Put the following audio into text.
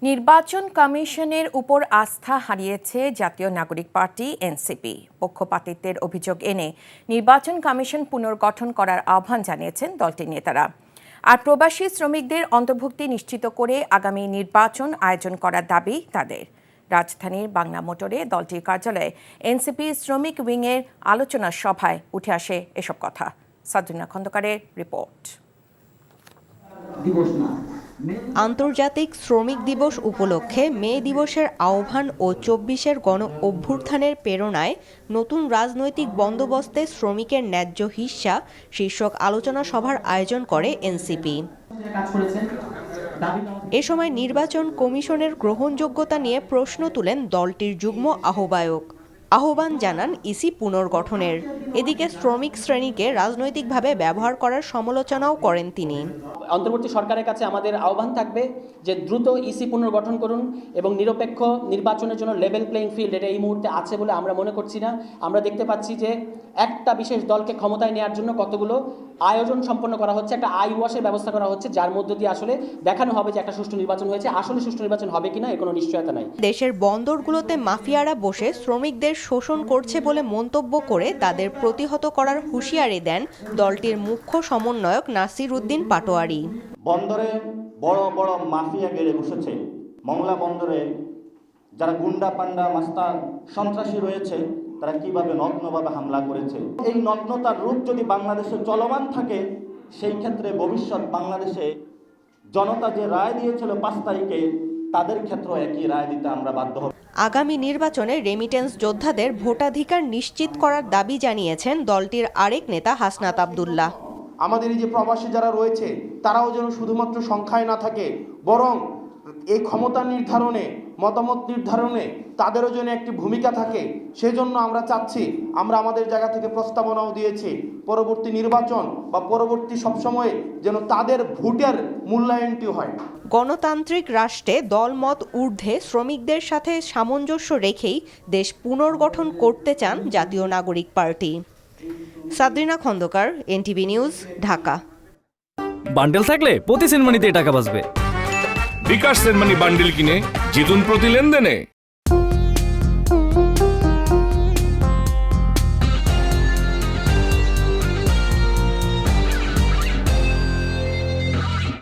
নির্বাচন কমিশনের উপর আস্থা হারিয়েছে জাতীয় নাগরিক পার্টি এনসিপি। পক্ষপাতিত্বের অভিযোগ এনে নির্বাচন কমিশন পুনর্গঠন করার আহ্বান জানিয়েছেন দলটির নেতারা। আর প্রবাসী শ্রমিকদের অন্তর্ভুক্তি নিশ্চিত করে আগামী নির্বাচন আয়োজন করার দাবি তাদের। রাজধানীর বাংলা মোটরে দলটির কার্যালয়ে এনসিপি শ্রমিক উইংয়ের আলোচনা সভায় উঠে আসে এসব কথা। সাদরিনা খন্দকারের রিপোর্ট। আন্তর্জাতিক শ্রমিক দিবস উপলক্ষে মে দিবসের আহ্বান ও ২৪-এর গণ অভ্যুত্থানের প্রেরণায় নতুন রাজনৈতিক বন্দোবস্তে শ্রমিকের ন্যায্য হিস্যা শীর্ষক আলোচনা সভার আয়োজন করে এনসিপি। এ সময় নির্বাচন কমিশনের গ্রহণযোগ্যতা নিয়ে প্রশ্ন তুলেন দলটির যুগ্ম আহ্বায়ক। আহ্বান জানান ইসি পুনর্গঠনের। এদিকে শ্রমিক শ্রেণীকে রাজনৈতিকভাবে ব্যবহার করার সমালোচনাও করেন তিনি। অন্তর্বর্তী সরকারের কাছে আমাদের আহ্বান থাকবে যে দ্রুত ইসি পুনর্গঠন করুন এবং নিরপেক্ষ নির্বাচনের জন্য লেভেল প্লেইং ফিল্ড এটা এই মুহূর্তে আছে বলে আমরা মনে করছি না। আমরা দেখতে পাচ্ছি যে একটা বিশেষ দলকে ক্ষমতায় নেওয়ার জন্য কতগুলো আয়োজন সম্পন্ন করা হচ্ছে, একটা আই ওয়াশের ব্যবস্থা করা হচ্ছে, যার মধ্য দিয়ে আসলে দেখানো হবে যে একটা সুষ্ঠু নির্বাচন হয়েছে। আসলে সুষ্ঠু নির্বাচন হবে কিনা এর কোনো নিশ্চয়তা নাই। দেশের বন্দরগুলোতে মাফিয়ারা বসে শ্রমিকদের শোষণ করছে বলে মন্তব্য করে তাদের প্রতিহত করার হুঁশিয়ারি দেন দলটির মুখ্য সমন্বয়ক নাসির উদ্দিন পাটোয়ারি। বন্দরে বড় বড় মাফিয়া গেড়ে বসেছে। মংলা বন্দরে যারা গুন্ডা পান্ডা মাস্তান সন্ত্রাসী রয়েছে তারা কিভাবে নগ্নভাবে হামলা করেছে। এই নগ্নতার রূপ যদি বাংলাদেশে চলমান থাকে, সেই ক্ষেত্রে ভবিষ্যৎ বাংলাদেশে জনতা যে রায় দিয়েছিল ৫ তারিখে তাদের ক্ষেত্রে একই রায় দিতে আমরা বাধ্য হব। আগামী নির্বাচনে রেমিটেন্স যোদ্ধাদের ভোটাধিকার নিশ্চিত করার দাবি জানিয়েছেন দলটির আরেক নেতা হাসনাত আব্দুল্লাহ। আমাদের এই যে প্রবাসী যারা রয়েছে তারাও যেন শুধুমাত্র সংখ্যায় না থাকে, বরং এই ক্ষমতা নির্ধারণে, মতামত নির্ধারণে তাদেরও যেন একটি ভূমিকা থাকে। সেজন্য আমরা চাচ্ছি, আমরা আমাদের জায়গা থেকে প্রস্তাবনাও দিয়েছি, পরবর্তী নির্বাচন বা পরবর্তী সবসময়ে যেন তাদের ভোটের মূল্যায়নটি হয়। গণতান্ত্রিক রাষ্ট্রে দলমত ঊর্ধ্বে শ্রমিকদের সাথে সামঞ্জস্য রেখেই দেশ পুনর্গঠন করতে চান Jatiya Nagorik party. Sadrina Khandakar, NTV news, Dhaka. Bundle থাকলে প্রতি সেনমানিতে টাকা বাঁচবে। বিকাশ সেনমানি বান্ডেল কিনে জিতুন প্রতি লেনদেনে।